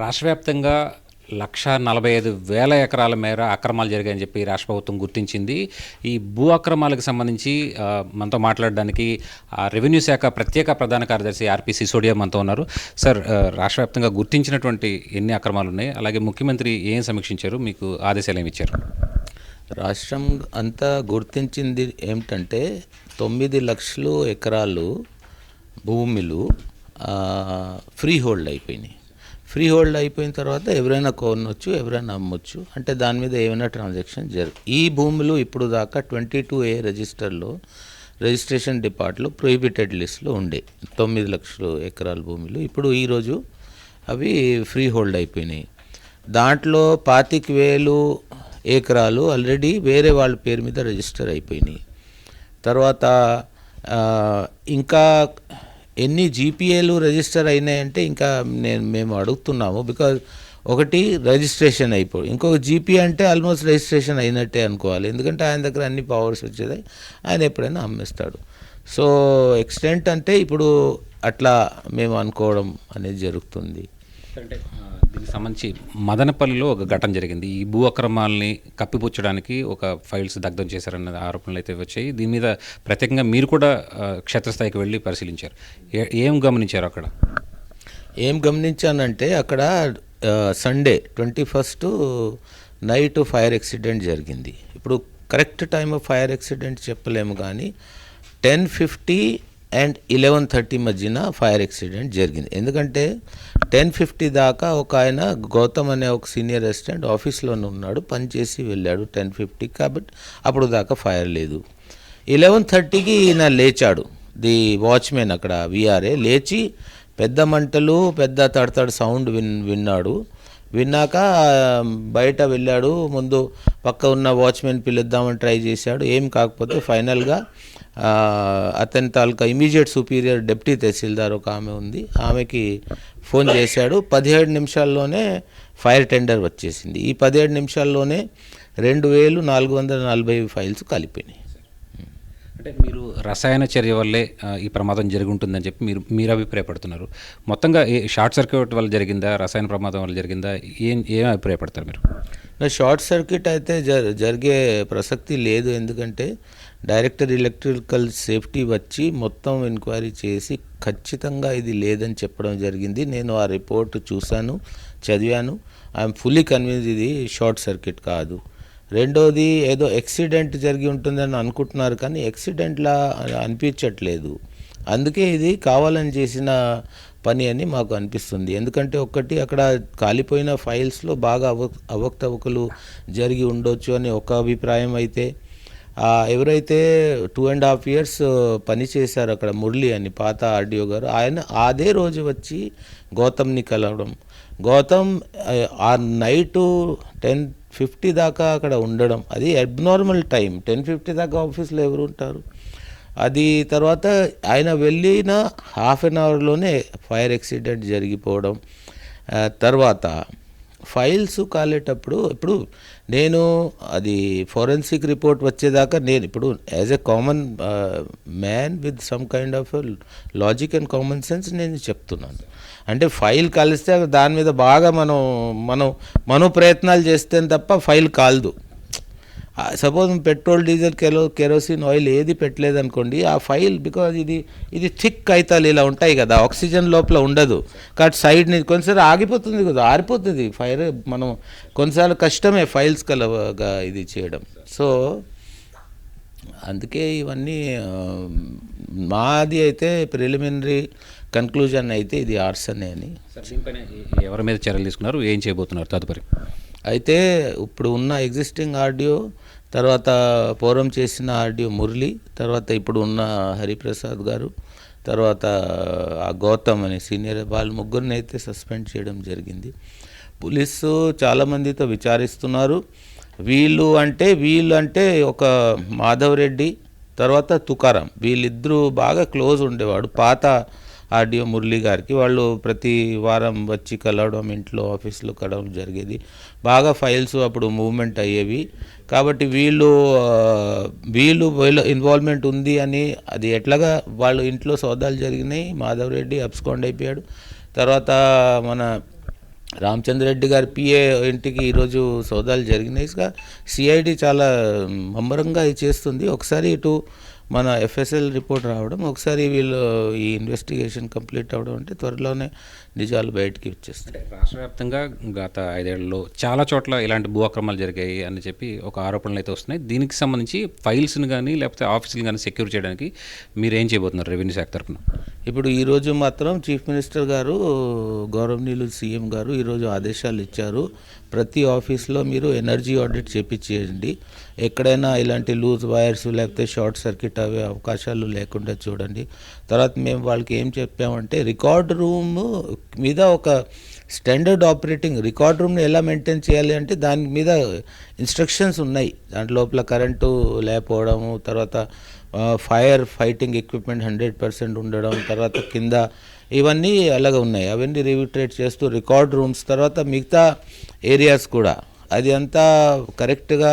రాష్ట్ర వ్యాప్తంగా 1,45,000 ఎకరాల మేర అక్రమాలు జరిగాయని చెప్పి రాష్ట్ర ప్రభుత్వం గుర్తించింది. ఈ భూ అక్రమాలకు సంబంధించి మనతో మాట్లాడడానికి రెవెన్యూ శాఖ ప్రత్యేక ప్రధాన కార్యదర్శి ఆర్పి సిసోడియా మనతో ఉన్నారు. సార్, రాష్ట్ర వ్యాప్తంగా గుర్తించినటువంటి ఎన్ని అక్రమాలు ఉన్నాయి, అలాగే ముఖ్యమంత్రి ఏం సమీక్షించారు, మీకు ఆదేశాలు ఏమి ఇచ్చారు? రాష్ట్రం అంతా గుర్తించింది ఏమిటంటే 9 లక్షలు ఎకరాలు భూములు ఫ్రీ హోల్డ్ అయిపోయినాయి. ఫ్రీ హోల్డ్ అయిపోయిన తర్వాత ఎవరైనా కొనవచ్చు, ఎవరైనా అమ్మొచ్చు. అంటే దాని మీద ఏమైనా ట్రాన్సాక్షన్ ఈ భూములు ఇప్పుడు దాకా 22A రిజిస్ట్రేషన్ డిపార్ట్లో ప్రొహిబిటెడ్ లిస్ట్లో ఉండే 9 లక్షలు ఎకరాల భూములు ఇప్పుడు ఈరోజు అవి ఫ్రీ హోల్డ్ అయిపోయినాయి. దాంట్లో 25,000 ఎకరాలు ఆల్రెడీ వేరే వాళ్ళ పేరు మీద రిజిస్టర్ అయిపోయినాయి. తర్వాత ఇంకా ఎన్ని జీపీఏలు రిజిస్టర్ అయినాయంటే ఇంకా మేము అడుగుతున్నాము. బికాజ్ ఒకటి రిజిస్ట్రేషన్ ఇంకొక జీపీఏ అంటే ఆల్మోస్ట్ రిజిస్ట్రేషన్ అయినట్టే అనుకోవాలి. ఎందుకంటే ఆయన దగ్గర అన్ని పవర్స్ వచ్చేది, ఆయన ఎప్పుడైనా అమ్మేస్తాడు. సో ఎక్స్టెంట్ అంటే ఇప్పుడు అట్లా మేము అనుకోవడం అనేది జరుగుతుంది. అంటే దీనికి సంబంధించి మదనపల్లిలో ఒక ఘటన జరిగింది. ఈ భూ అక్రమాలని కప్పిపుచ్చడానికి ఒక ఫైల్స్ దగ్ధం చేశారన్న ఆరోపణలు అయితే వచ్చాయి. దీని మీద ప్రత్యేకంగా మీరు కూడా క్షేత్రస్థాయికి వెళ్ళి పరిశీలించారు. ఏం గమనించారు అక్కడ? ఏం గమనించానంటే అక్కడ సండే 21 నైట్ ఫైర్ యాక్సిడెంట్ జరిగింది. ఇప్పుడు correct time of fire accident చెప్పలేము, కానీ 10:50 అండ్ 11:30 మధ్యన ఫైర్ యాక్సిడెంట్ జరిగింది. ఎందుకంటే 10:50 దాకా ఒక ఆయన గౌతమ్ అనే ఒక సీనియర్ అసిస్టెంట్ ఆఫీస్లోనే ఉన్నాడు, పనిచేసి వెళ్ళాడు 10:50, కాబట్టి అప్పుడు దాకా ఫైర్ లేదు. 11:30కి ఈయన లేచాడు, ది వాచ్మెన్ అక్కడ విఆర్ఏ లేచి పెద్ద మంటలు, పెద్ద తడతడు సౌండ్ విన్నాడు. విన్నాక బయట వెళ్ళాడు. ముందు పక్క ఉన్న వాచ్మెన్ పిలుద్దామని ట్రై చేశాడు, ఏం కాకపోతే ఫైనల్గా అతని తాలూకా ఇమీడియట్ సుపీరియర్ డిప్యూటీ తహసీల్దార్ ఒక ఆమె ఉంది, ఆమెకి ఫోన్ చేశాడు. 17 నిమిషాల్లోనే ఫైర్ టెండర్ వచ్చేసింది. ఈ 17 నిమిషాల్లోనే 2,440 ఫైల్స్ కాలిపోయినాయి. అంటే మీరు రసాయన చర్య వల్లే ఈ ప్రమాదం జరిగి ఉంటుందని చెప్పి మీరు అభిప్రాయపడుతున్నారు. మొత్తంగా షార్ట్ సర్క్యూట్ వల్ల జరిగిందా, రసాయన ప్రమాదం వల్ల జరిగిందా, ఏం అభిప్రాయపడతారు మీరు? షార్ట్ సర్క్యూట్ అయితే జరిగే ప్రసక్తి లేదు. ఎందుకంటే డైరెక్టర్ ఎలక్ట్రికల్ సేఫ్టీ వచ్చి మొత్తం ఎంక్వైరీ చేసి ఖచ్చితంగా ఇది లేదని చెప్పడం జరిగింది. నేను ఆ రిపోర్ట్ చూశాను, చదివాను. ఐఎమ్ ఫుల్లీ కన్విన్స్ ఇది షార్ట్ సర్క్యూట్ కాదు. రెండోది ఏదో యాక్సిడెంట్ జరిగి ఉంటుందని అనుకుంటున్నారు, కానీ యాక్సిడెంట్లా అనిపించట్లేదు. అందుకే ఇది కావాలని చేసిన పని అని మాకు అనిపిస్తుంది. ఎందుకంటే ఒకటి అక్కడ కాలిపోయిన ఫైల్స్లో బాగా అవకతవకలు జరిగి ఉండొచ్చు అని ఒక అభిప్రాయం అయితే, ఎవరైతే 2.5 years పని చేశారు అక్కడ, మురళి అని పాత ఆర్డీఓ గారు, ఆయన అదే రోజు వచ్చి గౌతమ్ని కలవడం, గౌతమ్ ఆ నైటు 10:50 దాకా అక్కడ ఉండడం, అది అబ్నార్మల్ టైం. 10:50 దాకా ఆఫీస్లో ఎవరు ఉంటారు? అది తర్వాత ఆయన వెళ్ళిన ½ an hourలోనే ఫైర్ యాక్సిడెంట్ జరిగిపోవడం. తర్వాత ఫైల్స్ కాలేటప్పుడు ఇప్పుడు నేను అది ఫోరెన్సిక్ రిపోర్ట్ వచ్చేదాకా నేను ఇప్పుడు as a common man with some kind of logic and common sense నేను చెప్తున్నాను. అంటే ఫైల్ కాలిస్తే దాని మీద బాగా మనం ప్రయత్నాలు చేస్తే తప్ప ఫైల్ కాలదు. Suppose petrol, diesel, kerosene, oil ఏది పెట్టలేదు అనుకోండి, ఆ ఫైల్ బికాజ్ ఇది థిక్ అయితాలు ఇలా ఉంటాయి కదా, ఆక్సిజన్ లోపల ఉండదు, కాబట్టి సైడ్ నుంచి కొన్నిసార్లు ఆగిపోతుంది కదా, ఆరిపోతుంది ఫైర్. మనం కొన్నిసార్లు కష్టమే ఫైల్స్ కలవగా ఇది చేయడం. సో అందుకే ఇవన్నీ మాది అయితే ప్రిలిమినరీ కన్క్లూజన్ అయితే ఇది ఆర్సనే అని. దీనిపైన ఎవరి మీద చర్యలు తీసుకున్నారు, ఏం చేయబోతున్నారు తదుపరి? అయితే ఇప్పుడు ఉన్న ఎగ్జిస్టింగ్ ఆర్డీఓ, తర్వాత పూర్వం చేసిన ఆర్డీఓ మురళి, తర్వాత ఇప్పుడు ఉన్న హరిప్రసాద్ గారు, తర్వాత ఆ గౌతమ్ అనే సీనియర్, వాళ్ళ ముగ్గురిని అయితే సస్పెండ్ చేయడం జరిగింది. పోలీసు చాలామందితో విచారిస్తున్నారు. వీళ్ళు అంటే ఒక మాధవ్ రెడ్డి, తర్వాత తుకారాం, వీళ్ళిద్దరూ బాగా క్లోజ్ ఉండేవాడు పాత ఆర్డీఓ మురళి గారికి. వాళ్ళు ప్రతి వారం వచ్చి కలవడం, ఇంట్లో ఆఫీస్లో కలవడం జరిగేది. బాగా ఫైల్స్ అప్పుడు మూవ్మెంట్ అయ్యేవి. కాబట్టి వీళ్ళు ఇన్వాల్వ్మెంట్ ఉంది అని, అది ఎట్లాగా వాళ్ళు ఇంట్లో సౌదాలు జరిగినాయి, మాధవ్ రెడ్డి అబ్స్కాండ్ అయిపోయాడు. తర్వాత మన రామచంద్ర రెడ్డి గారి పిఏ ఇంటికి ఈరోజు సోదాలు జరిగినాయి. సిఐడి చాలా ముమ్మరంగా ఇది చేస్తుంది. ఒకసారి ఇటు మన ఎఫ్ఎస్ఎల్ రిపోర్ట్ రావడం, ఒకసారి వీళ్ళు ఈ ఇన్వెస్టిగేషన్ కంప్లీట్ అవ్వడం అంటే త్వరలోనే నిజాలు బయటికి వచ్చేస్తాయి. రాష్ట్ర వ్యాప్తంగా గత 5 ఏళ్లలో చాలా చోట్ల ఇలాంటి భూ అక్రమాలు జరిగాయి అని చెప్పి ఒక ఆరోపణలు అయితే వస్తున్నాయి. దీనికి సంబంధించి ఫైల్స్ని కానీ లేకపోతే ఆఫీసులు కానీ సెక్యూర్ చేయడానికి మీరు ఏం చేయబోతున్నారు రెవెన్యూ శాఖ తరఫున? ఇప్పుడు ఈరోజు మాత్రం చీఫ్ మినిస్టర్ గారు, గౌరవనీయులు సీఎం గారు ఈరోజు ఆదేశాలు ఇచ్చారు. ప్రతి ఆఫీస్లో మీరు ఎనర్జీ ఆడిట్ చేయించేయండి. ఎక్కడైనా ఇలాంటి లూజ్ వైర్స్ లేకపోతే షార్ట్ సర్క్యూట్ అయ్యే అవకాశాలు లేకుండా చూడండి. తర్వాత మేము వాళ్ళకి ఏం చెప్పామంటే రికార్డ్ రూమ్ మీద ఒక స్టాండర్డ్ ఆపరేటింగ్ రికార్డ్ రూమ్ని ఎలా మెయింటైన్ చేయాలి అంటే దాని మీద ఇన్స్ట్రక్షన్స్ ఉన్నాయి. దాంట్లో లోపల కరెంటు లేకపోవడము, తర్వాత ఫైర్ ఫైటింగ్ ఎక్విప్మెంట్ 100% ఉండడం, తర్వాత కింద ఇవన్నీ అలాగే ఉన్నాయి. అవన్నీ రివిట్రేట్ చేస్తూ రికార్డ్ రూమ్స్, తర్వాత మిగతా ఏరియాస్ కూడా అది అంతా కరెక్ట్గా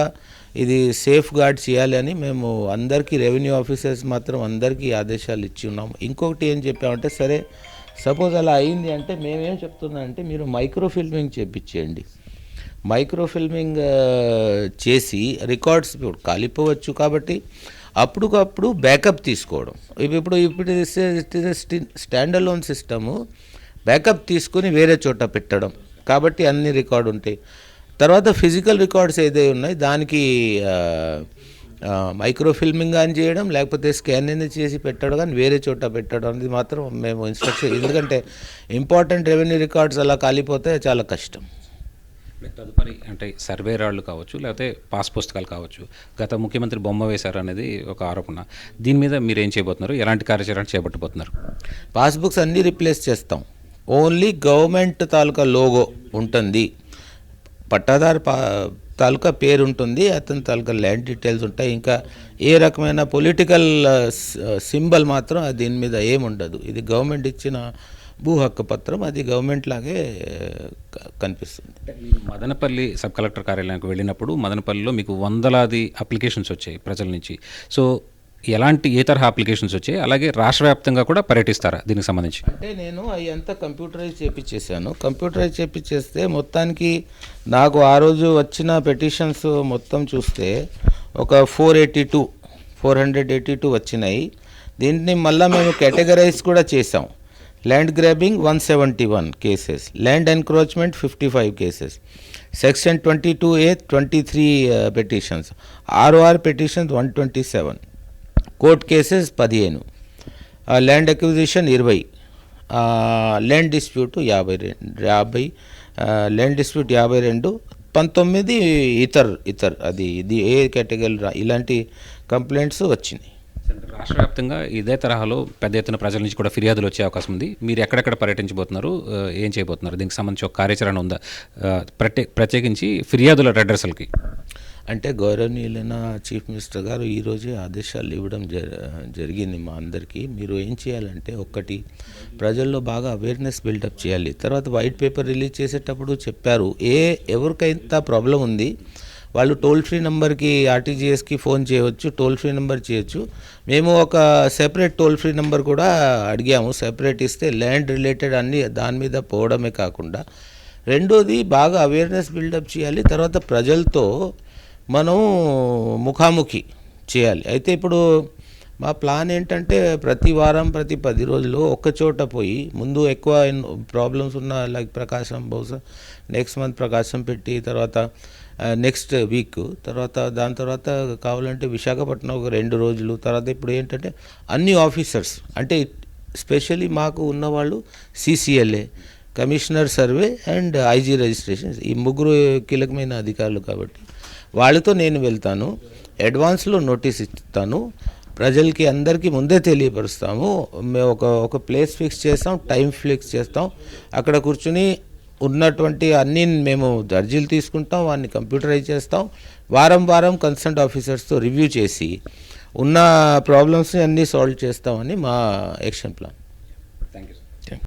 ఇది సేఫ్ గార్డ్ చేయాలి అని మేము అందరికీ రెవెన్యూ ఆఫీసర్స్ మాత్రం అందరికీ ఆదేశాలు ఇచ్చి ఉన్నాము. ఇంకొకటి ఏం చెప్పామంటే సరే సపోజ్ అలా అయింది అంటే మేమేం చెప్తున్నాం అంటే మీరు మైక్రో ఫిల్మింగ్ చేయించేయండి. మైక్రో ఫిల్మింగ్ చేసి రికార్డ్స్ ఇప్పుడు కాలిపోవచ్చు కాబట్టి అప్పటికప్పుడు బ్యాకప్ తీసుకోవడం. ఇప్పుడు స్టాండ్ అలోన్ సిస్టము బ్యాకప్ తీసుకుని వేరే చోట పెట్టడం కాబట్టి అన్ని రికార్డు ఉంటాయి. తర్వాత ఫిజికల్ రికార్డ్స్ ఏదైతే ఉన్నాయి దానికి మైక్రో ఫిల్మింగ్ కానీ చేయడం, లేకపోతే స్కానింగ్ చేసి పెట్టడం కానీ వేరే చోట పెట్టడం అనేది మాత్రం మేము ఇన్స్ట్రక్షన్. ఎందుకంటే ఇంపార్టెంట్ రెవెన్యూ రికార్డ్స్ అలా కాలిపోతే చాలా కష్టం. తదుపరి అంటే సర్వే రాళ్ళు కావచ్చు, లేకపోతే పాస్ పుస్తకాలు కావచ్చు, గత ముఖ్యమంత్రి బొమ్మ వేశారు అనేది ఒక ఆరోపణ. దీని మీద మీరు ఏం చేయబోతున్నారు? ఎలాంటి కార్యాచరణ చేపట్టబోతున్నారు? పాస్బుక్స్ అన్నీ రిప్లేస్ చేస్తాం. ఓన్లీ గవర్నమెంట్ తాలూకా లోగో ఉంటుంది, పట్టాదారు తాలూకా పేరు ఉంటుంది, అతని తాలూకా ల్యాండ్ డీటెయిల్స్ ఉంటాయి. ఇంకా ఏ రకమైన పొలిటికల్ సింబల్ మాత్రం దీని మీద ఏముండదు. ఇది గవర్నమెంట్ ఇచ్చిన భూ హక్కు పత్రం, అది గవర్నమెంట్ లాగే కనిపిస్తుంది. మదనపల్లి సబ్ కలెక్టర్ కార్యాలయానికి వెళ్ళినప్పుడు మదనపల్లిలో మీకు వందలాది అప్లికేషన్స్ వచ్చాయి ప్రజల నుంచి. సో ఎలాంటి ఏ తరహా అప్లికేషన్స్ వచ్చాయి, అలాగే రాష్ట్ర వ్యాప్తంగా కూడా పర్యటిస్తారా దీనికి సంబంధించి? అంటే నేను అవి అంతా కంప్యూటరైజ్ చేయించేసాను. కంప్యూటరైజ్ చేయించేస్తే మొత్తానికి నాకు ఆ రోజు వచ్చిన పెటిషన్స్ మొత్తం చూస్తే ఒక 482 వచ్చినాయి. దీన్ని మళ్ళీ మేము కేటగరైజ్ కూడా చేసాం. Land grabbing 171 cases, land encroachment 55 cases, section 22A 23 petitions, ROR petitions 127, court cases 15, land acquisition 20, land dispute 50, land dispute 52, 19 ఇతర్ అది ఇది ఏ కేటగిరీ ఇలాంటి కంప్లైంట్స్ వచ్చినాయి. రాష్ట్ర వ్యాప్తంగా ఇదే తరహాలో పెద్ద ఎత్తున ప్రజల నుంచి కూడా ఫిర్యాదులు వచ్చే అవకాశం ఉంది. మీరు ఎక్కడెక్కడ పర్యటించబోతున్నారు, ఏం చేయబోతున్నారు? దీనికి సంబంధించి ఒక కార్యాచరణ ఉందా ప్రత్యేకించి ఫిర్యాదుల రెడ్రెసల్కి? అంటే గౌరవనీయులైన చీఫ్ మినిస్టర్ గారు ఈరోజే ఆదేశాలు ఇవ్వడం జరిగింది మా అందరికీ. మీరు ఏం చేయాలంటే ఒక్కటి ప్రజల్లో బాగా అవేర్నెస్ బిల్డప్ చేయాలి. తర్వాత వైట్ పేపర్ రిలీజ్ చేసేటప్పుడు చెప్పారు ఎవరికైనా ప్రాబ్లం ఉంది వాళ్ళు టోల్ ఫ్రీ నెంబర్కి ఆర్టీజీఎస్కి ఫోన్ చేయవచ్చు, టోల్ ఫ్రీ నెంబర్ చేయొచ్చు. మేము ఒక సెపరేట్ టోల్ ఫ్రీ నెంబర్ కూడా అడిగాము. సెపరేట్ ఇస్తే ల్యాండ్ రిలేటెడ్ అన్నీ దాని మీద పోవడమే కాకుండా రెండోది బాగా అవేర్నెస్ బిల్డప్ చేయాలి. తర్వాత ప్రజలతో మనం ముఖాముఖి చేయాలి. అయితే ఇప్పుడు మా ప్లాన్ ఏంటంటే ప్రతి వారం ప్రతి 10 రోజులు ఒక్క చోట పోయి ముందు ఎక్కువ ప్రాబ్లమ్స్ ఉన్న లైక్ ప్రకాశం, బహుశా నెక్స్ట్ మంత్ ప్రకాశం పెట్టి తర్వాత నెక్స్ట్ వీక్ తర్వాత దాని తర్వాత కావాలంటే విశాఖపట్నం ఒక 2 రోజులు తర్వాత ఇప్పుడు ఏంటంటే అన్ని ఆఫీసర్స్ అంటే స్పెషల్లీ మాకు ఉన్నవాళ్ళు CCLA, commissioner survey and IG registration, ఈ ముగ్గురు కీలకమైన అధికారులు కాబట్టి వాళ్ళతో నేను వెళ్తాను. అడ్వాన్స్లో నోటీస్ ఇస్తాను, ప్రజలకి అందరికీ ముందే తెలియపరుస్తాము. మేము ఒక ప్లేస్ ఫిక్స్ చేస్తాం, టైం ఫిక్స్ చేస్తాం. అక్కడ కూర్చుని ఉన్నటువంటి అన్నీ మేము అర్జీలు తీసుకుంటాం, వాటిని కంప్యూటరైజ్ చేస్తాం. వారం కన్సర్న్ ఆఫీసర్స్తో రివ్యూ చేసి ఉన్న ప్రాబ్లమ్స్ని అన్నీ సాల్వ్ చేస్తామని మా యాక్షన్ ప్లాన్.